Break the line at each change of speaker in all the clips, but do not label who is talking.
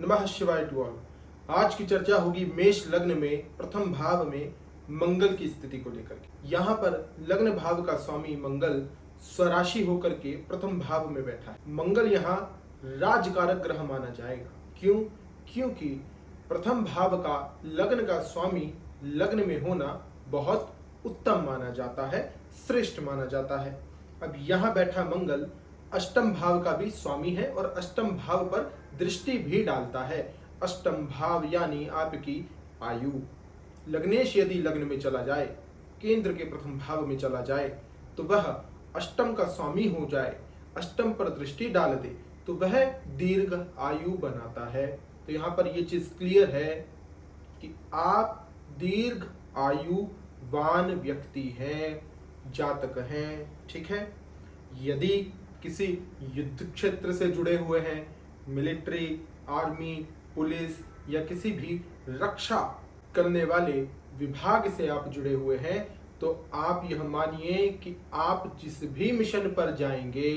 नमः शिवाय to all. आज की चर्चा होगी मेष लग्न में प्रथम भाव में मंगल की स्थिति को लेकर के। यहाँ पर लग्न भाव का स्वामी मंगल स्वराशि होकर के प्रथम भाव में बैठा है। मंगल यहाँ राजकारक ग्रह माना जाएगा। क्यों? क्योंकि प्रथम भाव का लग्न का स्वामी लग्न में होना बहुत उत्तम माना जाता है, श्रेष्ठ माना जाता है। अब यहाँ बैठा मंगल अष्टम भाव का भी स्वामी है और अष्टम भाव पर दृष्टि भी डालता है। अष्टम भाव यानी आपकी आयु। लग्नेश यदि लग्न में चला जाए, केंद्र के प्रथम भाव में चला जाए, तो वह अष्टम का स्वामी हो जाए, अष्टम पर दृष्टि डाल दे, तो वह दीर्घ आयु बनाता है। तो यहाँ पर यह चीज क्लियर है कि आप दीर्घ आयुवान व्यक्ति हैं, जातक हैं। ठीक है। यदि किसी युद्ध क्षेत्र से जुड़े हुए हैं, मिलिट्री, आर्मी, पुलिस या किसी भी रक्षा करने वाले विभाग से आप जुड़े हुए हैं, तो आप यह मानिए कि आप जिस भी मिशन पर जाएंगे,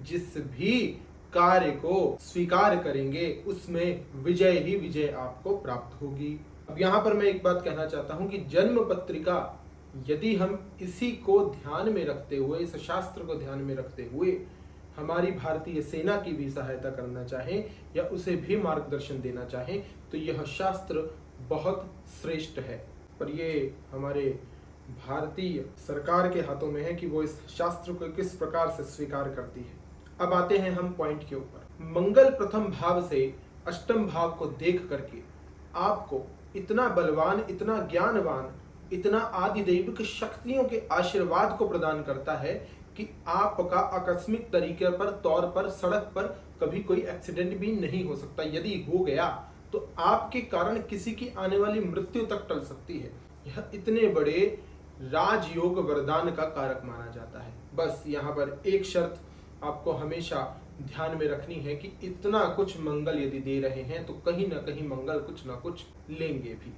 जिस भी कार्य को स्वीकार करेंगे, उसमें विजय ही विजय आपको प्राप्त होगी। अब यहाँ पर मैं एक बात कहना चाहता हूँ कि जन्म पत्रिका यदि हम इसी को ध्यान में रखते हुए, इस शास्त्र को ध्यान में रखते हुए हमारी भारतीय सेना की भी सहायता करना चाहें या उसे भी मार्गदर्शन देना चाहें, तो यह शास्त्र बहुत श्रेष्ठ है। पर ये हमारे भारतीय सरकार के हाथों में है कि वो इस शास्त्र को किस प्रकार से स्वीकार करती है। अब आते हैं हम पॉइंट के ऊपर। मंगल प्रथम भाव से अष्टम भाव को देख करके आपको इतना बलवान, इतना ज्ञानवान, इतना आदिदैविक शक्तियों के आशीर्वाद को प्रदान करता है कि आपका आकस्मिक तरीके पर तौर पर सड़क पर कभी कोई एक्सीडेंट भी नहीं हो सकता। यदि हो गया तो आपके कारण किसी की आने वाली मृत्यु तक टल सकती है। यह इतने बड़े राजयोग वरदान का कारक माना जाता है। बस यहाँ पर एक शर्त आपको हमेशा ध्यान में रखनी है कि इतना कुछ मंगल यदि दे रहे हैं तो कहीं ना कहीं मंगल कुछ ना कुछ लेंगे भी।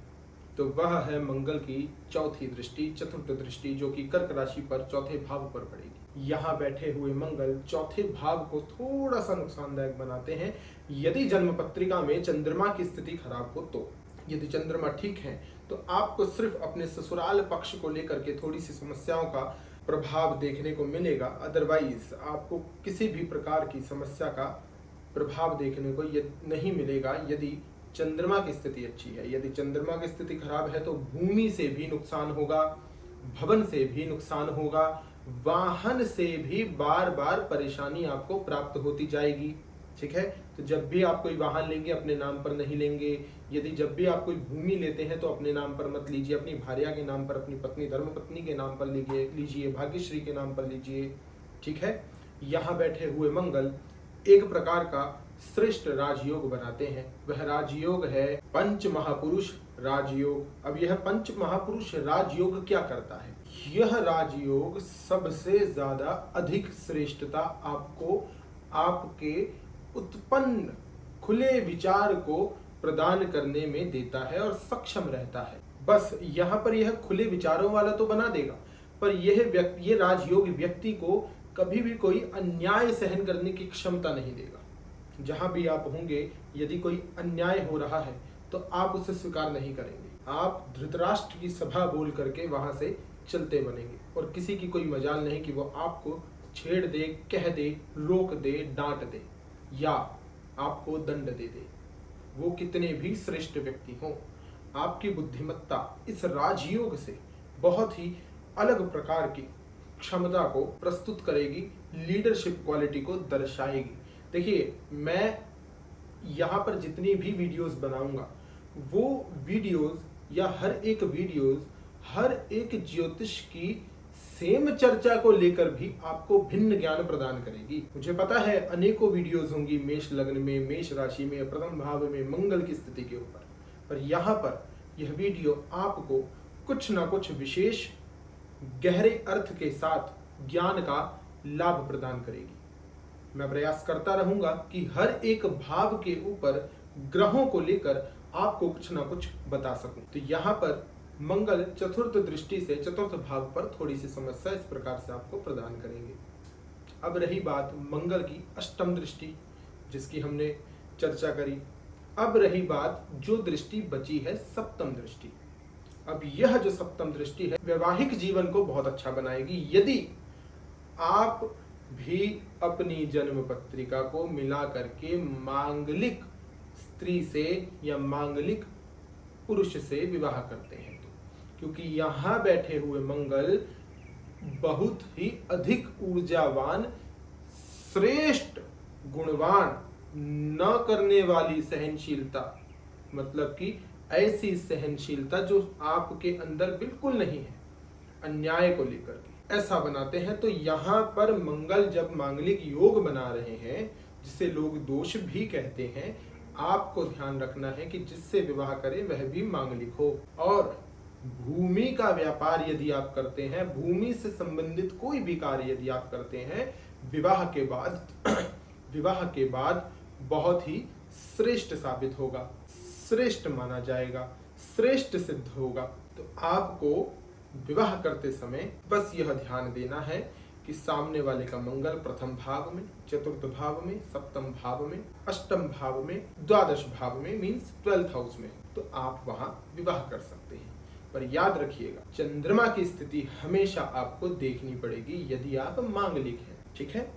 तो वह है मंगल की चौथी दृष्टि, चतुर्थ दृष्टि, जो कि कर्क राशि पर चौथे भाव पर पड़ेगी। यहाँ बैठे हुए मंगल चौथे भाव को थोड़ा सा नुकसानदायक बनाते हैं यदि जन्म पत्रिका में चंद्रमा की स्थिति खराब हो तो। यदि चंद्रमा ठीक है तो आपको सिर्फ अपने ससुराल पक्ष को लेकर के थोड़ी सी समस्याओं का प्रभाव देखने को मिलेगा। अदरवाइज आपको किसी भी प्रकार की समस्या का प्रभाव देखने को नहीं मिलेगा यदि चंद्रमा की स्थिति अच्छी है। यदि चंद्रमा की स्थिति खराब है तो भूमि से भी नुकसान होगा, भवन से भी नुकसान होगा, वाहन से भी बार बार परेशानी आपको प्राप्त होती जाएगी। ठीक है। तो जब भी आप कोई वाहन लेंगे अपने नाम पर नहीं लेंगे। यदि जब भी आप कोई भूमि लेते हैं तो अपने नाम पर मत लीजिए, अपनी भार्या के नाम पर, अपनी पत्नी धर्मपत्नी के नाम पर लीजिए, भाग्यश्री के नाम पर लीजिए। ठीक है। यहाँ बैठे हुए मंगल एक प्रकार का श्रेष्ठ राजयोग बनाते हैं। वह राजयोग है पंच महापुरुष राजयोग। अब यह पंच महापुरुष राजयोग क्या करता है? यह राजयोग सबसे ज्यादा अधिक श्रेष्ठता आपको आपके उत्पन्न खुले विचार को प्रदान करने में देता है और सक्षम रहता है। बस यहाँ पर यह खुले विचारों वाला तो बना देगा, पर ये राजयोग व्यक्ति को कभी भी कोई अन्याय सहन करने की क्षमता नहीं देगा। जहां भी आप होंगे, यदि कोई अन्याय हो रहा है तो आप उसे स्वीकार नहीं करेंगे। आप धृतराष्ट्र की सभा बोल करके वहां से चलते बनेंगे और किसी की कोई मजाल नहीं कि वो आपको छेड़ दे, कह दे, रोक दे, डांट दे या आपको दंड दे दे। वो कितने भी श्रेष्ठ व्यक्ति हों, आपकी बुद्धिमत्ता इस राजयोग से बहुत ही अलग प्रकार की क्षमता को प्रस्तुत करेगी, लीडरशिप क्वालिटी को दर्शाएगी। देखिए, मैं यहाँ पर जितनी भी वीडियोस बनाऊंगा वो वीडियोस या हर एक वीडियोस हर एक ज्योतिष की सेम चर्चा को लेकर भी आपको भिन्न ज्ञान प्रदान करेगी। मुझे पता है अनेकों वीडियोस होंगी मेष लग्न में, मेष राशि में, प्रथम भाव में मंगल की स्थिति के ऊपर, पर यहाँ पर यह वीडियो आपको कुछ ना कुछ विशेष गहरे अर्थ के साथ ज्ञान का लाभ प्रदान करेगी। मैं प्रयास करता रहूंगा कि हर एक भाव के ऊपर ग्रहों को लेकर आपको कुछ ना कुछ बता सकूं। तो यहाँ पर मंगल चतुर्थ दृष्टि से चतुर्थ भाव पर थोड़ी सी समस्या इस प्रकार से आपको प्रदान करेंगे। अब रही बात मंगल की अष्टम दृष्टि, जिसकी हमने चर्चा करी। अब रही बात जो दृष्टि बची है सप्तम दृष्टि। अब यह जो सप्तम दृष्टि है वैवाहिक जीवन को बहुत अच्छा बनाएगी। यदि आप भी अपनी जन्म पत्रिका को मिला करके मांगलिक स्त्री से या मांगलिक पुरुष से विवाह करते हैं तो, क्योंकि यहाँ बैठे हुए मंगल बहुत ही अधिक ऊर्जावान, श्रेष्ठ, गुणवान, न करने वाली सहनशीलता, मतलब कि ऐसी सहनशीलता जो आपके अंदर बिल्कुल नहीं है अन्याय को लेकर के, ऐसा बनाते हैं। तो यहाँ पर मंगल जब मांगलिक योग बना रहे हैं, जिसे लोग दोष भी कहते हैं, आपको ध्यान रखना है कि जिससे विवाह करें वह भी मांगलिक हो। और भूमि का व्यापार यदि आप करते हैं, भूमि से संबंधित कोई भी कार्य यदि आप करते हैं, विवाह के बाद बहुत ही श्रेष्ठ साबित होगा, श्रेष्ठ माना जाएगा, श्रेष्ठ सिद्ध होगा। तो आपको विवाह करते समय बस यह ध्यान देना है कि सामने वाले का मंगल प्रथम भाव में, चतुर्थ भाव में, सप्तम भाव में, अष्टम भाव में, द्वादश भाव में, मीन्स 12th हाउस में, तो आप वहां विवाह कर सकते हैं। पर याद रखिएगा, चंद्रमा की स्थिति हमेशा आपको देखनी पड़ेगी यदि आप मांगलिक हैं, ठीक है?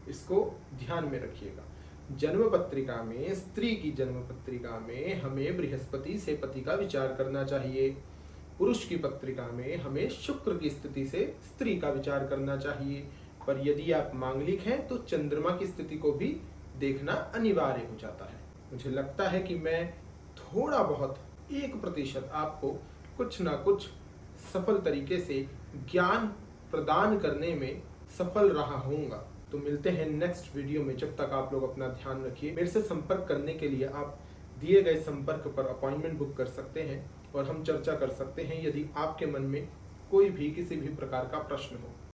इसको ध्यान में रखिएगा। जन्म पत्रिका में, स्त्री की जन्म पत्रिका में हमें बृहस्पति से पति का विचार करना चाहिए। पुरुष की पत्रिका में हमें शुक्र की स्थिति से स्त्री का विचार करना चाहिए। पर यदि आप मांगलिक हैं तो चंद्रमा की स्थिति को भी देखना अनिवार्य हो जाता है। मुझे लगता है कि मैं थोड़ा बहुत 1% आपको कुछ ना कुछ सफल तरीके से ज्ञान प्रदान करने में सफल रहा होऊंगा। तो मिलते हैं नेक्स्ट वीडियो में। जब तक आप लोग अपना ध्यान रखिए। मेरे से संपर्क करने के लिए आप दिए गए संपर्क पर अपॉइंटमेंट बुक कर सकते हैं और हम चर्चा कर सकते हैं यदि आपके मन में कोई भी किसी भी प्रकार का प्रश्न हो।